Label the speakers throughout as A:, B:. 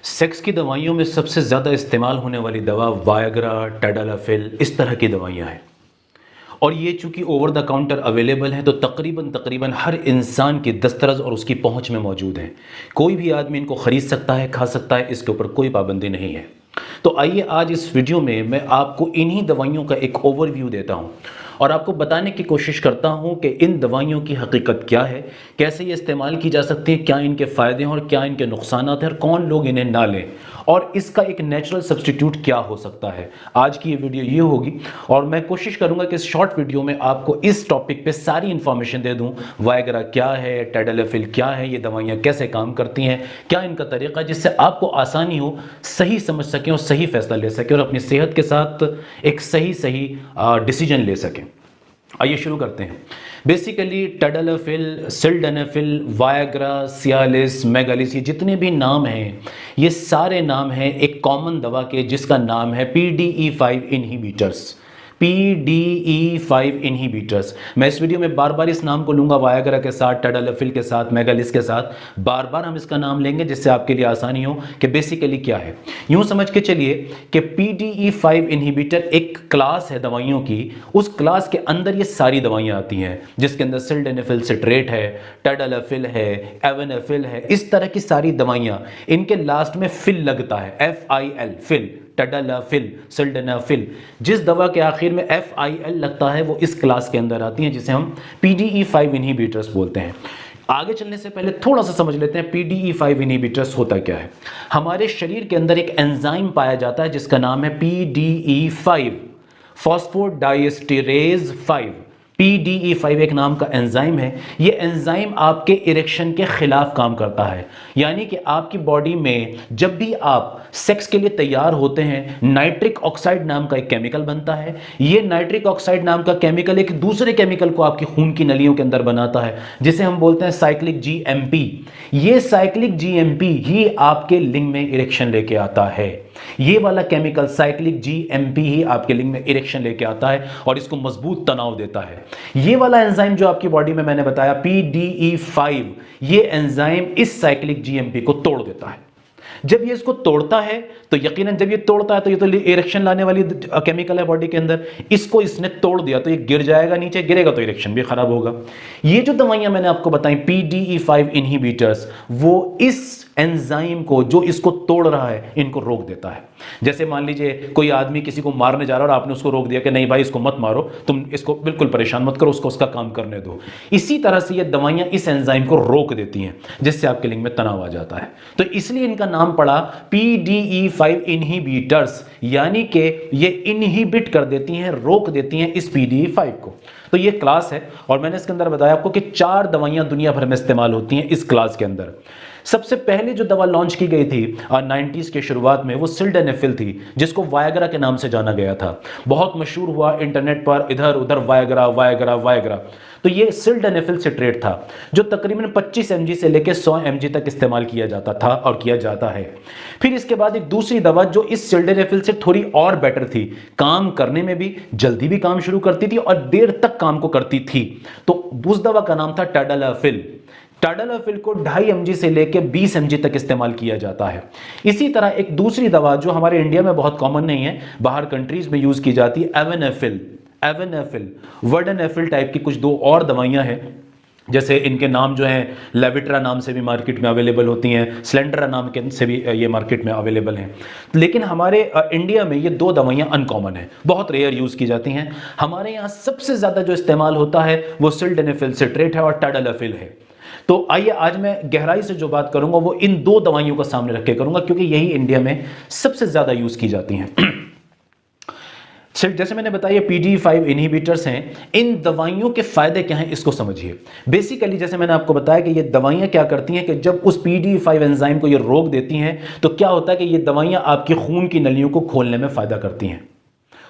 A: Sex की दवाइयों में सबसे ज़्यादा इस्तेमाल होने वाली दवा वायग्रा, टैडलाफिल इस तरह की दवाइयाँ हैं। और ये चूँकि ओवर द काउंटर अवेलेबल हैं तो तकरीबन हर इंसान की दस्तरस और उसकी पहुँच में मौजूद हैं। कोई भी आदमी इनको ख़रीद सकता है, खा सकता है, इसके ऊपर कोई पाबंदी नहीं है। तो आइए आज इस वीडियो में मैं आपको इन्हीं दवाइयों का एक ओवरव्यू देता हूँ और आपको बताने की कोशिश करता हूँ कि इन दवाइयों की हकीकत क्या है, कैसे ये इस्तेमाल की जा सकती है, क्या इनके फ़ायदे हैं और क्या इनके नुकसान हैं और कौन लोग इन्हें ना लें और इसका एक नेचुरल सब्स्टिट्यूट क्या हो सकता है। आज की ये वीडियो ये होगी और मैं कोशिश करूँगा कि इस शॉर्ट वीडियो में आपको इस टॉपिक पे सारी इन्फॉर्मेशन दे दूँ। वायग्रा क्या है, टैडलाफिल क्या है, ये दवाइयाँ कैसे काम करती हैं, क्या इनका तरीका, जिससे आपको आसानी हो, सही समझ सकें और सही फैसला ले सकें और अपनी सेहत के साथ एक सही डिसीजन ले सकें। आइए शुरू करते हैं। Basically tadalafil, sildenafil, Viagra, Cialis, Megalis, ये जितने भी नाम हैं ये सारे नाम हैं एक कॉमन दवा के जिसका नाम है PDE5 इनहिबिटर्स। PDE5 inhibitors. मैं इस वीडियो में बार बार इस नाम को लूंगा, वायग्रा के साथ, टैडलाफिल के साथ, मेगालिस के साथ बार बार हम इसका नाम लेंगे जिससे आपके लिए आसानी हो कि बेसिकली क्या है। यूं समझ के चलिए कि PDE5 इनहिबिटर एक क्लास है दवाइयों की, उस क्लास के अंदर ये सारी दवाइयां आती हैं जिसके अंदर सिल्डेनाफिल सिट्रेट है, टैडलाफिल है, एवेनाफिल है, इस तरह की सारी दवाइयां। इनके लास्ट में फिल लगता है, FIL, फिल, टैडलाफिल, सिल्डेनाफिल। जिस दवा के आखिर में FIL लगता है वो इस क्लास के अंदर आती हैं जिसे हम PDE5 इनहिबिटर्स बोलते हैं। आगे चलने से पहले थोड़ा सा समझ लेते हैं PDE5 इनहिबिटर्स होता क्या है। हमारे शरीर के अंदर एक एंजाइम पाया जाता है जिसका नाम है PDE5, फॉस्फोडाइएस्टेरेज 5। PDE5 एक नाम का एंजाइम है। ये एंजाइम आपके इरेक्शन के खिलाफ काम करता है, यानी कि आपकी बॉडी में जब भी आप सेक्स के लिए तैयार होते हैं नाइट्रिक ऑक्साइड नाम का एक केमिकल बनता है। ये नाइट्रिक ऑक्साइड नाम का केमिकल एक दूसरे केमिकल को आपकी खून की नलियों के अंदर बनाता है जिसे हम बोलते हैं साइक्लिक GMP। ये साइक्लिक GMP ही आपके लिंग में इरेक्शन लेके आता है। ये वाला केमिकल साइक्लिक GMP ही आपके लिंग में इरेक्शन लेके आता है और इसको मजबूत तनाव देता है। ये वाला एंजाइम जो आपकी बॉडी में मैंने बताया PDE5, ये एंजाइम इस साइक्लिक GMP को तोड़ देता है। जब ये इसको तोड़ता है तो यकीनन जब ये तोड़ता है तो ये तो इरेक्शन लाने वाली केमिकल है बॉडी के अंदर, इसको इसने तोड़ दिया तो ये गिर जाएगा, नीचे गिरेगा तो इरेक्शन भी खराब होगा। ये जो दवाइयां मैंने आपको बताई PDE5 इनहिबिटर्स, वो इस एंजाइम को जो इसको तोड़ रहा है इनको रोक देता है। जैसे मान लीजिए कोई आदमी किसी को मारने जा रहा है और आपने उसको रोक दिया कि नहीं भाई इसको मत मारो, तुम इसको बिल्कुल परेशान मत करो, उसको उसका काम करने दो। इसी तरह से ये दवाइयां इस एंजाइम को रोक देती हैं जिससे आपके लिंग में तनाव आ जाता है। तो इसलिए इनका नाम पड़ा PDE5 इनहिबिटर्स, यानी कि ये इनहिबिट कर देती हैं, रोक देती हैं इस PDE5 को। तो ये क्लास है और मैंने इसके अंदर बताया आपको कि 4 दवाइयां दुनिया भर में इस्तेमाल होती हैं इस क्लास के अंदर। सबसे पहले जो दवा लॉन्च की गई थी 90s के शुरुआत में वो सिल्डेनाफिल थी, जिसको वायग्रा के नाम से जाना गया था। बहुत मशहूर हुआ इंटरनेट पर, इधर उधर वायग्रा वायग्रा वायग्रा। तो ये सिल्डेनाफिल सिट्रेट था जो तकरीबन 25 mg से लेकर 100 mg तक इस्तेमाल किया जाता था और किया जाता है। फिर इसके बाद एक दूसरी दवा जो इस सिल्डेनाफिल से थोड़ी और बेटर थी, काम करने में भी जल्दी भी काम शुरू करती थी और देर तक काम को करती थी, तो उस दवा का नाम था टैडलाफिल। टैडलाफिल को 2.5 mg से लेकर 20 mg तक इस्तेमाल किया जाता है। इसी तरह एक दूसरी दवा जो हमारे इंडिया में बहुत कॉमन नहीं है, बाहर कंट्रीज में यूज की जाती है, एवेनाफिल, वर्डेनाफिल टाइप की कुछ 2 और दवाइयां हैं। जैसे इनके नाम जो हैं लेविट्रा नाम से भी मार्केट में अवेलेबल होती हैं, स्लेंडरा नाम के से भी ये मार्केट में अवेलेबल हैं। लेकिन हमारे इंडिया में ये 2 दवाइयां अनकॉमन है, बहुत रेयर यूज़ की जाती हैं। हमारे यहाँ सबसे ज़्यादा जो इस्तेमाल होता है वो सिल्डेनाफिल सिट्रेट है और टैडलाफिल है। तो आइए आज मैं गहराई से जो बात करूंगा वो इन 2 दवाइयों को सामने रख के करूंगा क्योंकि यही इंडिया में सबसे ज़्यादा यूज़ की जाती हैं। जैसे मैंने बताया PDE5 इनहिबिटर्स हैं। इन दवाइयों के फायदे क्या हैं इसको समझिए। बेसिकली जैसे मैंने आपको बताया कि ये दवाइयां क्या करती हैं कि जब उस PDE5 एंजाइम को ये रोक देती हैं तो क्या होता है कि ये दवाइयां आपकी खून की नलियों को खोलने में फायदा करती हैं,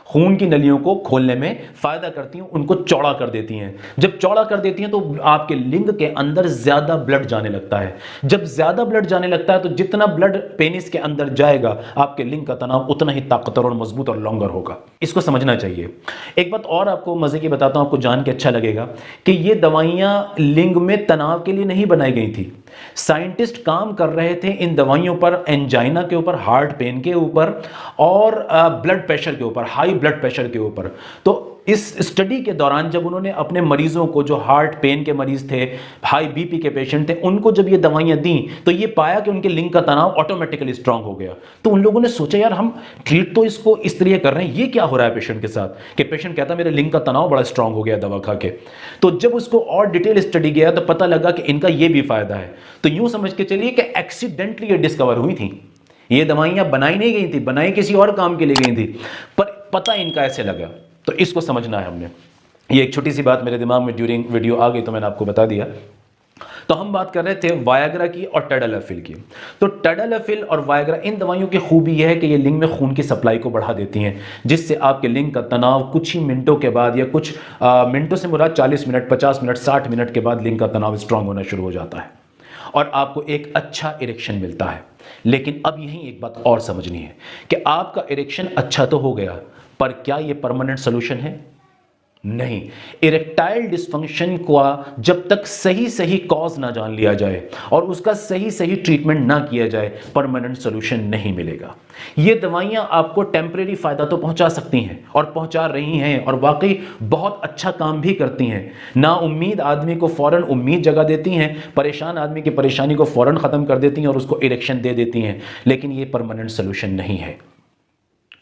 A: खून की नलियों को खोलने में फायदा करती हैं, उनको चौड़ा कर देती हैं। जब चौड़ा कर देती हैं तो आपके लिंग के अंदर ज्यादा ब्लड जाने लगता है। जब ज्यादा ब्लड जाने लगता है तो जितना ब्लड पेनिस के अंदर जाएगा आपके लिंग का तनाव उतना ही ताकतवर और मजबूत और लॉन्गर होगा। इसको समझना चाहिए। एक बात और आपको मजे की बताता हूं, आपको जान के अच्छा लगेगा कि ये दवाइयां लिंग में तनाव के लिए नहीं बनाई गई थी। साइंटिस्ट काम कर रहे थे इन दवाइयों पर, एंजाइना के ऊपर, हार्ट पेन के ऊपर और ब्लड प्रेशर के ऊपर, हाई ब्लड प्रेशर के ऊपर। तो इस स्टडी के दौरान जब उन्होंने अपने मरीजों को, जो हार्ट पेन के मरीज थे, हाई बीपी के पेशेंट थे, उनको जब ये दवाइयां दी तो ये पाया कि उनके लिंग का तनाव ऑटोमेटिकली स्ट्रांग हो गया। तो उन लोगों ने सोचा यार हम ट्रीट तो इसको इस तरह कर रहे हैं, ये क्या हो रहा है पेशेंट के साथ, कि पेशेंट कहता मेरे लिंग का तनाव बड़ा स्ट्रांग हो गया दवा खा के। तो जब उसको और डिटेल स्टडी गया तो पता लगा कि इनका ये भी फायदा है। तो यूं समझ के चलिए कि एक्सीडेंटली ये डिस्कवर हुई थी, ये दवाइयां बनाई नहीं गई थी, बनाई किसी और काम के लिए गई थी, पर पता इनका ऐसे लगा। तो इसको समझना है हमने। ये एक छोटी सी बात मेरे दिमाग में ड्यूरिंग वीडियो आ गई तो मैंने आपको बता दिया। तो हम बात कर रहे थे वायग्रा की और टैडलाफिल की। तो टैडलाफिल और वायग्रा, इन दवाइयों की खूबी यह है कि ये लिंग में खून की सप्लाई को बढ़ा देती हैं, जिससे आपके लिंग का तनाव कुछ ही मिनटों के बाद, या कुछ मिनटों से मुराद 40 मिनट, 50 मिनट, 60 मिनट के बाद लिंग का तनाव स्ट्रांग होना शुरू हो जाता है और आपको एक अच्छा इरेक्शन मिलता है। लेकिन अब यहीं एक बात और समझनी है कि आपका इरेक्शन अच्छा तो हो गया, पर क्या यह परमानेंट सोल्यूशन है? नहीं। इरेक्टाइल डिस्फंक्शन का जब तक सही सही कॉज ना जान लिया जाए और उसका सही सही ट्रीटमेंट ना किया जाए, परमानेंट सोल्यूशन नहीं मिलेगा। ये दवाइयां आपको टेम्परेरी फायदा तो पहुंचा सकती हैं और पहुंचा रही हैं, और वाकई बहुत अच्छा काम भी करती हैं। ना उम्मीद आदमी को फौरन उम्मीद जगा देती हैं, परेशान आदमी की परेशानी को फौरन खत्म कर देती हैं और उसको इरेक्शन दे देती हैं, लेकिन ये परमानेंट सोल्यूशन नहीं है।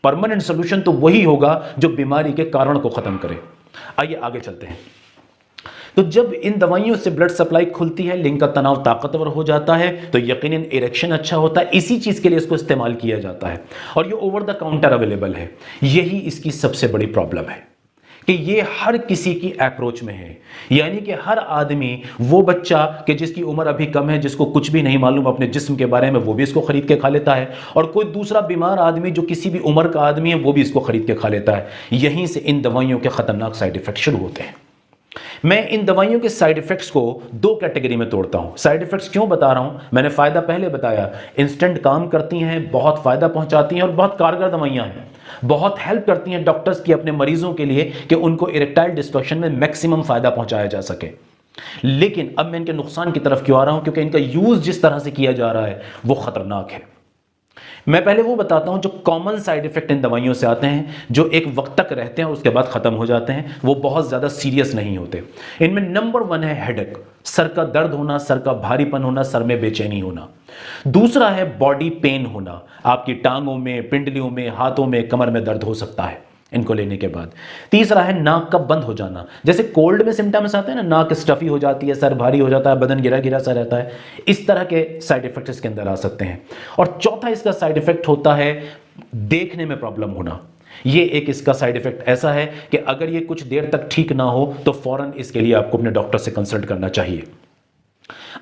A: परमानेंट सोल्यूशन तो वही होगा जो बीमारी के कारण को खत्म करे। आइए आगे चलते हैं। तो जब इन दवाइयों से ब्लड सप्लाई खुलती है, लिंग का तनाव ताकतवर हो जाता है, तो यकीनन इरेक्शन अच्छा होता है। इसी चीज के लिए इसको इस्तेमाल किया जाता है और ये ओवर द काउंटर अवेलेबल है। यही इसकी सबसे बड़ी प्रॉब्लम है कि ये हर किसी की अप्रोच में है, यानी कि हर आदमी, वो बच्चा कि जिसकी उम्र अभी कम है, जिसको कुछ भी नहीं मालूम अपने जिस्म के बारे में, वो भी इसको खरीद के खा लेता है, और कोई दूसरा बीमार आदमी जो किसी भी उम्र का आदमी है, वो भी इसको खरीद के खा लेता है। यहीं से इन दवाइयों के खतरनाक साइड इफेक्ट शुरू होते हैं। मैं इन दवाइयों के साइड इफेक्ट्स को दो कैटेगरी में तोड़ता हूं। साइड इफेक्ट्स क्यों बता रहा हूं? मैंने फायदा पहले बताया, इंस्टेंट काम करती हैं, बहुत फायदा पहुंचाती हैं और बहुत कारगर दवाइयां हैं, बहुत हेल्प करती हैं डॉक्टर्स की अपने मरीजों के लिए कि उनको इरेक्टाइल डिस्फंक्शन में मैक्सिमम फायदा पहुंचाया जा सके। लेकिन अब मैं इनके नुकसान की तरफ क्यों आ रहा हूं? क्योंकि इनका यूज जिस तरह से किया जा रहा है वो खतरनाक है। मैं पहले वो बताता हूं जो कॉमन साइड इफेक्ट इन दवाइयों से आते हैं, जो एक वक्त तक रहते हैं और उसके बाद खत्म हो जाते हैं, वो बहुत ज्यादा सीरियस नहीं होते। इनमें नंबर 1 है हेडेक, सर का दर्द होना, सर का भारीपन होना, सर में बेचैनी होना। दूसरा है बॉडी पेन होना, आपकी टांगों में, पिंडलियों में, हाथों में, कमर में दर्द हो सकता है इनको लेने के बाद। तीसरा है नाक का बंद हो जाना, जैसे कोल्ड में सिम्टम्स आते हैं ना, नाक स्टफी हो जाती है, सर भारी हो जाता है, बदन गिरा गिरा सा रहता है, इस तरह के साइड इफेक्ट इसके अंदर आ सकते हैं। और चौथा इसका साइड इफेक्ट होता है देखने में प्रॉब्लम होना। ये एक इसका साइड इफेक्ट ऐसा है कि अगर ये कुछ देर तक ठीक ना हो तो फौरन इसके लिए आपको अपने डॉक्टर से कंसल्ट करना चाहिए।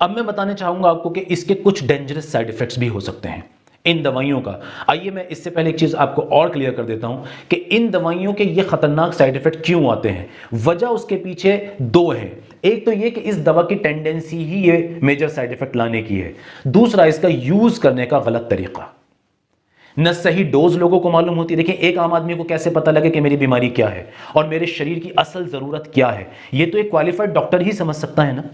A: अब मैं बताना चाहूंगा आपको कि इसके कुछ डेंजरस साइड इफेक्ट्स भी हो सकते हैं इन दवाइयों का। आइए मैं इससे पहले एक चीज आपको और क्लियर कर देता हूं कि इन दवाइयों के ये खतरनाक साइड इफेक्ट क्यों आते हैं। वजह उसके पीछे दो है। एक तो ये कि इस दवा की टेंडेंसी ही ये मेजर साइड इफेक्ट लाने की है, दूसरा इसका यूज करने का गलत तरीका, न सही डोज लोगों को मालूम होती। देखिए, एक आम आदमी को कैसे पता लगे कि मेरी बीमारी क्या है और मेरे शरीर की असल जरूरत क्या है? ये तो एक क्वालिफाइड डॉक्टर ही समझ सकता है ना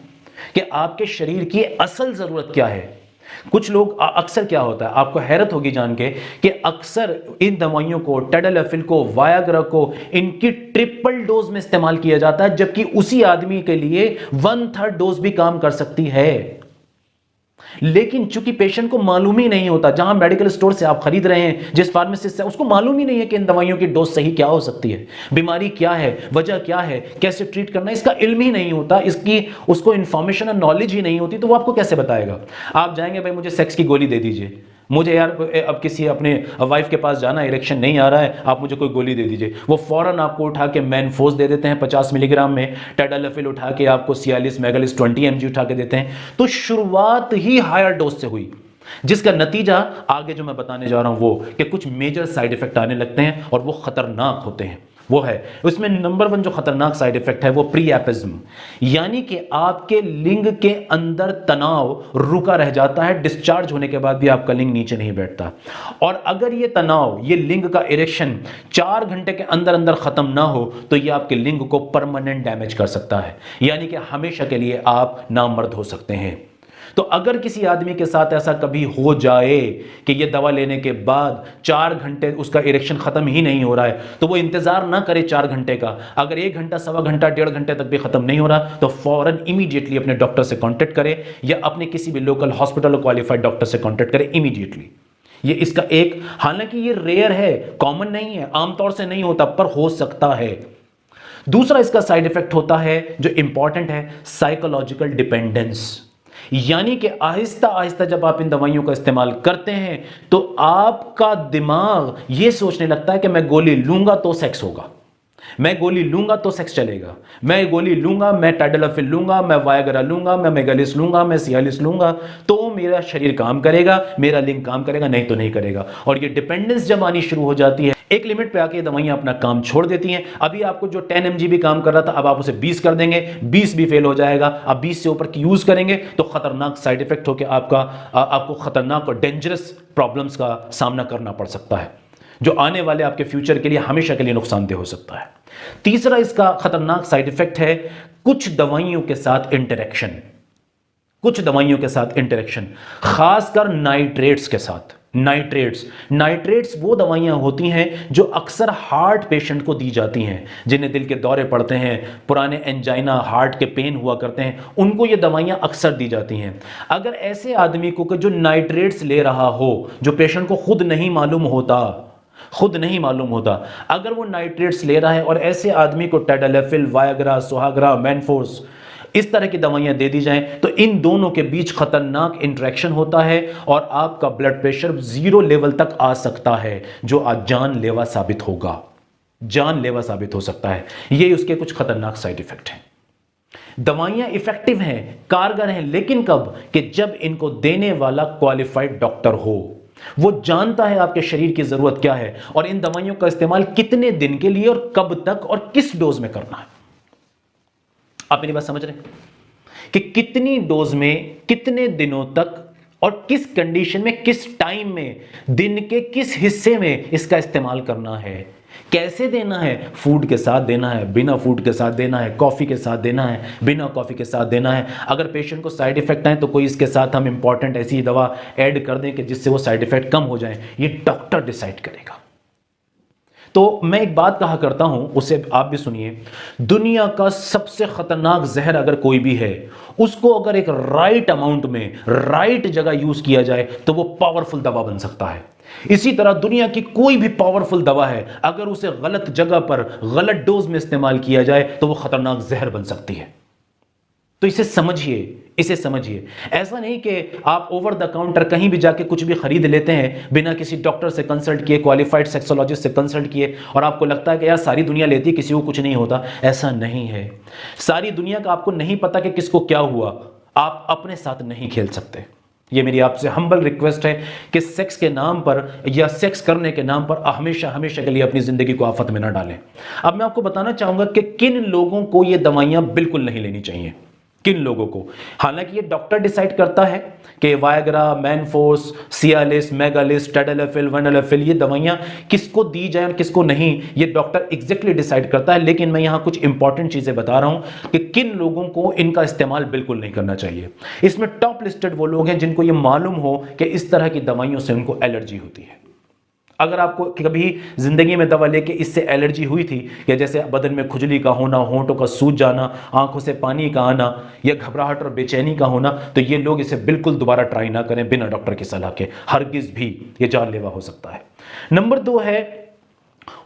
A: कि आपके शरीर की असल जरूरत क्या है। कुछ लोग, अक्सर क्या होता है, आपको हैरत होगी जान के कि अक्सर इन दवाइयों को, टैडलाफिल को, वायग्रा को, इनकी ट्रिपल डोज में इस्तेमाल किया जाता है, जबकि उसी आदमी के लिए 1/3 डोज भी काम कर सकती है। लेकिन चूंकि पेशेंट को मालूम ही नहीं होता, जहां मेडिकल स्टोर से आप खरीद रहे हैं, जिस फार्मेसिस्ट से, उसको मालूम ही नहीं है कि इन दवाइयों की डोज सही क्या हो सकती है, बीमारी क्या है, वजह क्या है, कैसे ट्रीट करना है, इसका इल्म ही नहीं होता, इसकी उसको इंफॉर्मेशन और नॉलेज ही नहीं होती, तो वो आपको कैसे बताएगा? आप जाएंगे, भाई मुझे सेक्स की गोली दे दीजिए, मुझे यार अब किसी अपने वाइफ के पास जाना, इरेक्शन नहीं आ रहा है, आप मुझे कोई गोली दे दीजिए। वो फौरन आपको उठा के मैनफोस दे देते हैं 50 मिलीग्राम में, टैडलाफिल उठा के आपको सियालिस, मेगालिस 20 mg उठा के देते हैं। तो शुरुआत ही हायर डोज से हुई, जिसका नतीजा आगे जो मैं बताने जा रहा हूं वो कि कुछ मेजर साइड इफेक्ट आने लगते हैं और वो खतरनाक होते हैं। वो है, उसमें नंबर 1 जो खतरनाक साइड इफेक्ट है वो प्रीएपिज्म, यानी कि आपके लिंग के अंदर तनाव रुका रह जाता है, डिस्चार्ज होने के बाद भी आपका लिंग नीचे नहीं बैठता। और अगर ये तनाव, ये लिंग का इरेक्शन 4 घंटे के अंदर अंदर खत्म ना हो तो ये आपके लिंग को परमानेंट डैमेज कर सकता है, यानी कि हमेशा के लिए आप नामर्द हो सकते हैं। तो अगर किसी आदमी के साथ ऐसा कभी हो जाए कि ये दवा लेने के बाद 4 घंटे उसका इरेक्शन खत्म ही नहीं हो रहा है, तो वो इंतजार ना करे 4 घंटे का। अगर 1 घंटा, सवा घंटा, 1.5 घंटे तक भी खत्म नहीं हो रहा तो फौरन इमीडिएटली अपने डॉक्टर से कांटेक्ट करे या अपने किसी भी लोकल हॉस्पिटल और क्वालिफाइड डॉक्टर से कांटेक्ट करे इमीडिएटली। ये इसका एक, हालांकि ये रेयर है, कॉमन नहीं है, आमतौर से नहीं होता, पर हो सकता है। दूसरा इसका साइड इफेक्ट होता है जो इंपॉर्टेंट है, साइकोलॉजिकल डिपेंडेंस। यानी कि आहिस्ता आहिस्ता जब आप इन दवाइयों का इस्तेमाल करते हैं तो आपका दिमाग यह सोचने लगता है कि मैं गोली लूंगा तो सेक्स होगा, मैं गोली लूंगा तो सेक्स चलेगा, मैं गोली लूंगा, मैं टाइडलाफिल लूंगा, मैं वायग्रा लूंगा, मैं मेगालिस लूंगा, मैं सियालिस लूंगा तो मेरा शरीर काम करेगा, मेरा लिंग काम करेगा, नहीं तो नहीं करेगा। और ये डिपेंडेंस जब आनी शुरू हो जाती है, एक लिमिट पे आके दवाइयां अपना काम छोड़ देती हैं। अभी आपको जो 10 mg भी काम कर रहा था, अब आप उसे 20 कर देंगे, 20 भी फेल हो जाएगा। अब 20 से ऊपर की यूज करेंगे तो खतरनाक साइड इफेक्ट होकर आपको खतरनाक और डेंजरस प्रॉब्लम्स का सामना करना पड़ सकता है, जो आने वाले आपके फ्यूचर के लिए हमेशा के लिए नुकसानदेह हो सकता है। तीसरा इसका खतरनाक साइड इफेक्ट है कुछ दवाइयों के साथ इंटरेक्शन। कुछ दवाइयों के साथ इंटरेक्शन, खासकर नाइट्रेट्स के साथ। नाइट्रेट्स वो दवाइयां होती हैं जो अक्सर हार्ट पेशेंट को दी जाती हैं, जिन्हें दिल के दौरे पड़ते हैं, पुराने एंजाइना, हार्ट के पेन हुआ करते हैं, उनको ये दवाइयां अक्सर दी जाती हैं। अगर ऐसे आदमी को जो नाइट्रेट्स ले रहा हो, जो पेशेंट को खुद नहीं मालूम होता, अगर वो नाइट्रेट्स ले रहा है और ऐसे आदमी को टाइडलाफिल, वायग्रा, सुहागरा, मैनफोर्स इस तरह की दवाइयां दे दी जाएं तो इन दोनों के बीच खतरनाक इंटरेक्शन होता है और आपका ब्लड प्रेशर 0 लेवल तक आ सकता है, जो आज जानलेवा साबित हो सकता है। ये उसके कुछ खतरनाक साइड इफेक्ट हैं। दवाइयां इफेक्टिव हैं, कारगर हैं, लेकिन कब? कि जब इनको देने वाला क्वालिफाइड डॉक्टर हो, वो जानता है आपके शरीर की जरूरत क्या है और इन दवाइयों का इस्तेमाल कितने दिन के लिए और कब तक और किस डोज में करना है। आप मेरी बात समझ रहे हैं कि कितनी डोज में, कितने दिनों तक और किस कंडीशन में, किस टाइम में, दिन के किस हिस्से में इसका इस्तेमाल करना है, कैसे देना है, फूड के साथ देना है, बिना फूड के साथ देना है, कॉफी के साथ देना है, बिना कॉफी के साथ देना है। अगर पेशेंट को साइड इफेक्ट आए तो कोई इसके साथ हम इंपॉर्टेंट ऐसी दवा ऐड कर दें कि जिससे वो साइड इफेक्ट कम हो जाए, ये डॉक्टर डिसाइड करेगा। तो मैं एक बात कहा करता हूं, उसे आप भी सुनिए। दुनिया का सबसे खतरनाक जहर अगर कोई भी है, उसको अगर एक राइट अमाउंट में, राइट जगह यूज किया जाए तो वो पावरफुल दवा बन सकता है। इसी तरह दुनिया की कोई भी पावरफुल दवा है, अगर उसे गलत जगह पर, गलत डोज में इस्तेमाल किया जाए तो वो खतरनाक जहर बन सकती है। तो इसे समझिए। ऐसा नहीं कि आप ओवर द काउंटर कहीं भी जाके कुछ भी खरीद लेते हैं बिना किसी डॉक्टर से कंसल्ट किए, क्वालिफाइड सेक्सोलॉजिस्ट से कंसल्ट किए, और आपको लगता है कि यार सारी दुनिया लेती है, किसी को कुछ नहीं होता। ऐसा नहीं है। सारी दुनिया का आपको नहीं पता कि किसको क्या हुआ, आप अपने साथ नहीं खेल सकते। ये मेरी आपसे हम्बल रिक्वेस्ट है कि सेक्स के नाम पर या सेक्स करने के नाम पर हमेशा के लिए अपनी जिंदगी को आफत में ना डालें। अब मैं आपको बताना चाहूंगा कि किन लोगों को ये दवाइयां बिल्कुल नहीं लेनी चाहिए, किन लोगों को। हालांकि ये डॉक्टर डिसाइड करता है कि वायग्रा, मैनफोर्स, सियालिस, मेगालिस, टाइडलाफिल, वनडाफिल ये दवाइयां किसको दी जाए और किसको नहीं, ये डॉक्टर एग्जैक्टली डिसाइड करता है। लेकिन मैं यहां कुछ इंपॉर्टेंट चीजें बता रहा हूं कि किन लोगों को इनका इस्तेमाल बिल्कुल नहीं करना चाहिए। इसमें टॉप लिस्टेड वो लोग हैं जिनको ये मालूम हो कि इस तरह की दवाइयों से उनको एलर्जी होती है। अगर आपको कभी जिंदगी में दवा लेके इससे एलर्जी हुई थी, या जैसे बदन में खुजली का होना, होंठों का सूज जाना, आंखों से पानी का आना, या घबराहट और बेचैनी का होना, तो ये लोग इसे बिल्कुल दोबारा ट्राई ना करें बिना डॉक्टर की सलाह के, हरगिज भी, ये जानलेवा हो सकता है। नंबर 2 है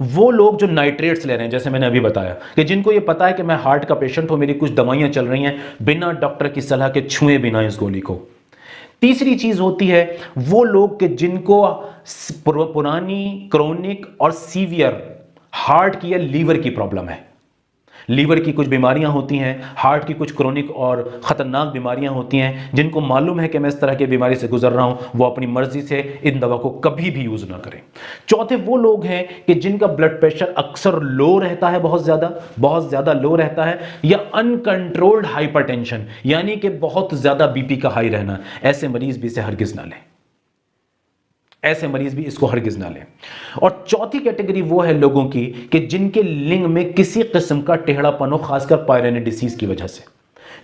A: वो लोग जो नाइट्रेट्स ले रहे हैं, जैसे मैंने अभी बताया कि जिनको ये पता है कि मैं हार्ट का पेशेंट हूं, मेरी कुछ दवाइयां चल रही हैं, बिना डॉक्टर की सलाह के छुए बिना इस गोली को। तीसरी चीज होती है वो लोग के जिनको पुरानी, क्रोनिक और सीवियर हार्ट की या लीवर की प्रॉब्लम है। लीवर की कुछ बीमारियां होती हैं, हार्ट की कुछ क्रोनिक और खतरनाक बीमारियां होती हैं, जिनको मालूम है कि मैं इस तरह की बीमारी से गुजर रहा हूं, वो अपनी मर्जी से इन दवा को कभी भी यूज ना करें। चौथे वो लोग हैं कि जिनका ब्लड प्रेशर अक्सर लो रहता है, बहुत ज्यादा लो रहता है, या अनकंट्रोल्ड हाइपरटेंशन, यानी कि बहुत ज्यादा बीपी का हाई रहना। ऐसे मरीज भी इसे हरगिज ना लें, ऐसे मरीज भी इसको हरगिज ना लें। और चौथी कैटेगरी वो है लोगों की कि जिनके लिंग में किसी किस्म का टेढ़ापन हो, खासकर पायरियन डिसीज की वजह से।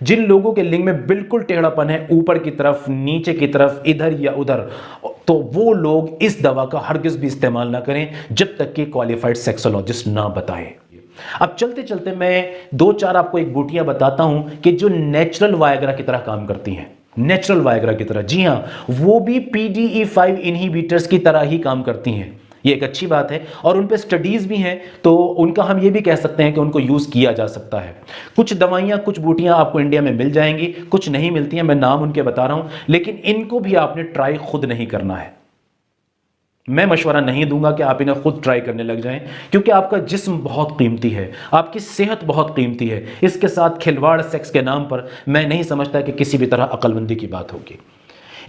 A: जिन लोगों के लिंग में बिल्कुल टेढ़ापन है, ऊपर की तरफ, नीचे की तरफ, इधर या उधर, तो वो लोग इस दवा का हरगिज भी इस्तेमाल ना करें जब तक कि क्वालिफाइड सेक्सोलॉजिस्ट ना बताए। अब चलते चलते मैं 2-4 आपको एक बूटियां बताता हूं कि जो नेचुरल वायग्रा की तरह काम करती हैं। नेचुरल वायग्रा की तरह, जी हां, वो भी PDE5 इनहिबिटर्स की तरह ही काम करती हैं। ये एक अच्छी बात है और उन पे स्टडीज भी हैं, तो उनका हम ये भी कह सकते हैं कि उनको यूज किया जा सकता है। कुछ दवाइयां, कुछ बूटियां आपको इंडिया में मिल जाएंगी, कुछ नहीं मिलती हैं, मैं नाम उनके बता रहा हूं, लेकिन इनको भी आपने ट्राई खुद नहीं करना है। मैं मशवरा नहीं दूंगा कि आप इन्हें खुद ट्राई करने लग जाएं, क्योंकि आपका जिस्म बहुत कीमती है, आपकी सेहत बहुत कीमती है। इसके साथ खिलवाड़ सेक्स के नाम पर मैं नहीं समझता कि किसी भी तरह अक्लमंदी की बात होगी।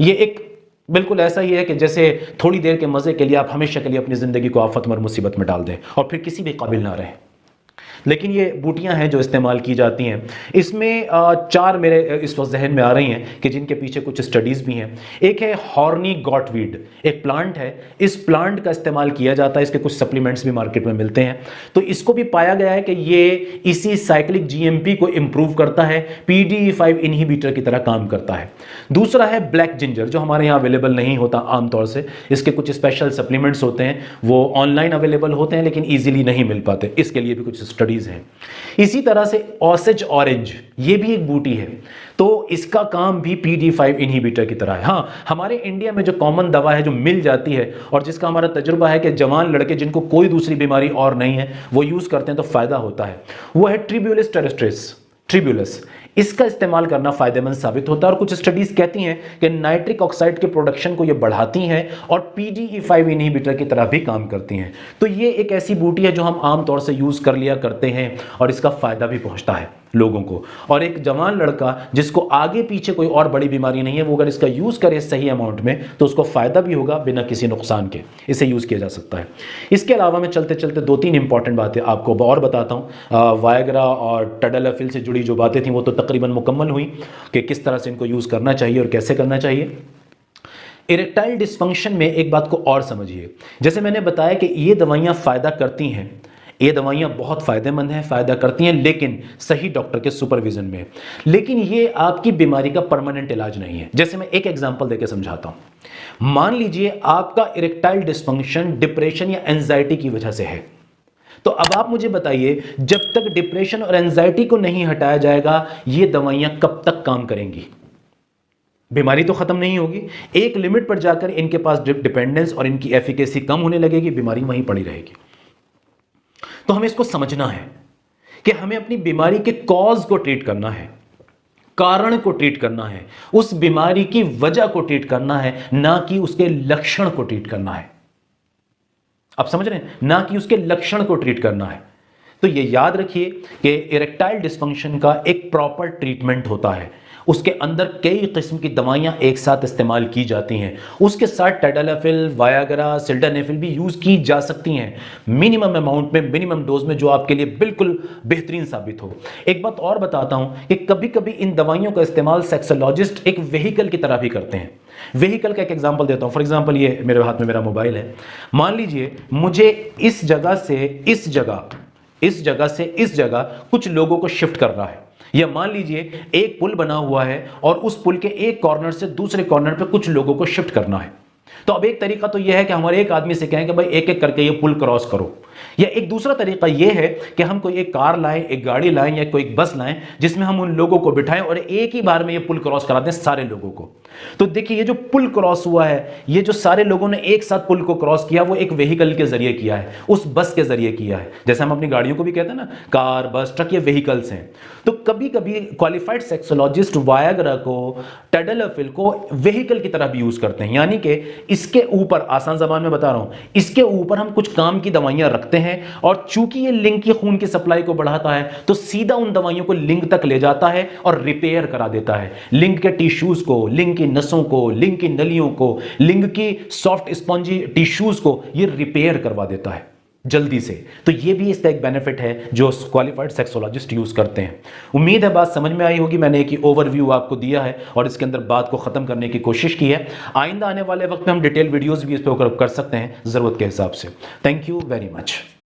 A: ये एक बिल्कुल ऐसा ही है कि जैसे थोड़ी देर के मजे के लिए आप हमेशा के लिए अपनी जिंदगी को आफत में और मुसीबत में डाल दें और फिर किसी भी काबिल ना रहें। लेकिन ये बूटियां हैं जो इस्तेमाल की जाती हैं। इसमें 4 मेरे इस वक्त जहन में आ रही हैं कि जिनके पीछे कुछ स्टडीज़ भी हैं। एक है हॉर्नी गॉटवीड, एक प्लांट है, इस प्लांट का इस्तेमाल किया जाता है, इसके कुछ सप्लीमेंट्स भी मार्केट में मिलते हैं। तो इसको भी पाया गया है कि ये इसी साइक्लिक GMP को इम्प्रूव करता है, PDE5 इनहिबिटर की तरह काम करता है। दूसरा है ब्लैक जिंजर, जो हमारे यहाँ अवेलेबल नहीं होता आमतौर से, इसके कुछ स्पेशल सप्लीमेंट्स होते हैं, वो ऑनलाइन अवेलेबल होते हैं लेकिन ईजिली नहीं मिल पाते, इसके लिए भी कुछ स्टडीज हैं। इसी तरह से ऑसेज ऑरेंज, ये भी एक बूटी है, तो इसका काम भी PDE5 इनहिबिटर की तरह है। हाँ, हमारे इंडिया में जो कॉमन दवा है जो मिल जाती है और जिसका हमारा तजुर्बा है कि जवान लड़के जिनको कोई दूसरी बीमारी और नहीं है वो यूज करते हैं तो फायदा होता है, वो है ट्रिब्यूलिस टेरेस्ट्रिस, ट्रिब्यूलिस। इसका इस्तेमाल करना फायदेमंद साबित होता है और कुछ स्टडीज कहती हैं कि नाइट्रिक ऑक्साइड के प्रोडक्शन को ये बढ़ाती हैं और PDE5 इनहिबिटर की तरह भी काम करती हैं। तो ये एक ऐसी बूटी है जो हम आमतौर से यूज कर लिया करते हैं और इसका फायदा भी पहुंचता है लोगों को। और एक जवान लड़का जिसको आगे पीछे कोई और बड़ी बीमारी नहीं है, वो अगर इसका यूज करे सही अमाउंट में तो उसको फायदा भी होगा बिना किसी नुकसान के, इसे यूज किया जा सकता है। इसके अलावा मैं चलते चलते 2-3 इंपॉर्टेंट बातें आपको और बताता हूँ। वायग्रा और टैडलाफिल से जुड़ी जो बातें थी वो तो तकरीबन मुकम्मल हुई कि किस तरह से इनको यूज करना चाहिए और कैसे करना चाहिए। इरेक्टाइल डिस्फंक्शन में एक बात को और समझिए, जैसे मैंने बताया कि ये दवाइयां फायदा करती हैं, ये दवाइयां बहुत फायदेमंद हैं, फायदा करती हैं, लेकिन सही डॉक्टर के सुपरविजन में। लेकिन ये आपकी बीमारी का परमानेंट इलाज नहीं है। जैसे मैं एक एग्जांपल देकर समझाता हूं। मान लीजिए आपका इरेक्टाइल डिस्फंक्शन डिप्रेशन या एंजाइटी की वजह से है, तो अब आप मुझे बताइए, जब तक डिप्रेशन और एंजाइटी को नहीं हटाया जाएगा ये दवाइयां कब तक काम करेंगी? बीमारी तो खत्म नहीं होगी, एक लिमिट पर जाकर इनके पास डिपेंडेंस और इनकी एफिकेसी कम होने लगेगी, बीमारी वहीं पड़ी रहेगी। तो हमें इसको समझना है कि हमें अपनी बीमारी के कॉज को ट्रीट करना है, कारण को ट्रीट करना है, उस बीमारी की वजह को ट्रीट करना है, ना कि उसके लक्षण को ट्रीट करना है। आप समझ रहे हैं? ना कि उसके लक्षण को ट्रीट करना है। तो ये याद रखिए कि इरेक्टाइल डिस्फंक्शन का एक प्रॉपर ट्रीटमेंट होता है, उसके अंदर कई किस्म की दवाइयां एक साथ इस्तेमाल की जाती हैं। उसके साथ टैडलाफिल, वायाग्रा, सिल्डेनाफिल भी यूज की जा सकती हैं, मिनिमम अमाउंट में, मिनिमम डोज में, जो आपके लिए बिल्कुल बेहतरीन साबित हो। एक बात और बताता हूं कि कभी कभी इन दवाइयों का इस्तेमाल सेक्सोलॉजिस्ट एक व्हीकल की तरह भी करते हैं। व्हीकल का एक एग्जांपल देता हूं। फॉर एग्जांपल ये मेरे हाथ में मेरा मोबाइल है, मान लीजिए मुझे इस जगह से इस जगह, इस जगह से इस जगह कुछ लोगों को शिफ्ट करना है, या मान लीजिए एक पुल बना हुआ है और उस पुल के एक कॉर्नर से दूसरे कॉर्नर पे कुछ लोगों को शिफ्ट करना है। तो अब एक तरीका तो यह है कि हमारे एक आदमी से कहें कि भाई एक एक करके ये पुल क्रॉस करो, या एक दूसरा तरीका यह है कि हम कोई एक कार लाएं, एक गाड़ी लाएं या कोई एक बस लाएं जिसमें हम उन लोगों को बिठाएं और एक ही बार में ये पुल क्रॉस करा दें सारे लोगों को। तो देखिए ये जो पुल क्रॉस हुआ है, ये जो सारे लोगों ने एक साथ पुल को क्रॉस किया, वो एक व्हीकल के जरिए किया है, उस बस के जरिए किया है। जैसे हम अपनी गाड़ियों को भी कहते हैं ना, कार, बस, ट्रक, ये व्हीकल्स हैं। तो कभी कभी क्वालिफाइड सेक्सोलॉजिस्ट वायाग्रा को, टैडलाफिल को व्हीकल की तरह भी यूज करते हैं, यानी कि इसके ऊपर, आसान जबान में बता रहा हूं, इसके ऊपर हम कुछ काम की दवाइयां रखते हैं और चूंकि ये लिंग की खून की सप्लाई को बढ़ाता है तो सीधा उन दवाइयों को लिंग तक ले जाता है और रिपेयर करा देता है। लिंग के टिश्यूज को, लिंग की नसों को, लिंग की नलियों को, लिंग की सॉफ्ट स्पॉन्जी टिश्यूज को ये रिपेयर करवा देता है जल्दी से। तो ये भी इसका एक बेनिफिट है जो क्वालिफाइड सेक्सोलॉजिस्ट यूज करते हैं। उम्मीद है बात समझ में आई होगी। मैंने एक ओवरव्यू आपको दिया है और इसके अंदर बात को खत्म करने की कोशिश की है। आइंदा आने वाले वक्त में हम डिटेल वीडियोस भी इस पर कर सकते हैं जरूरत के हिसाब से। Thank you very much.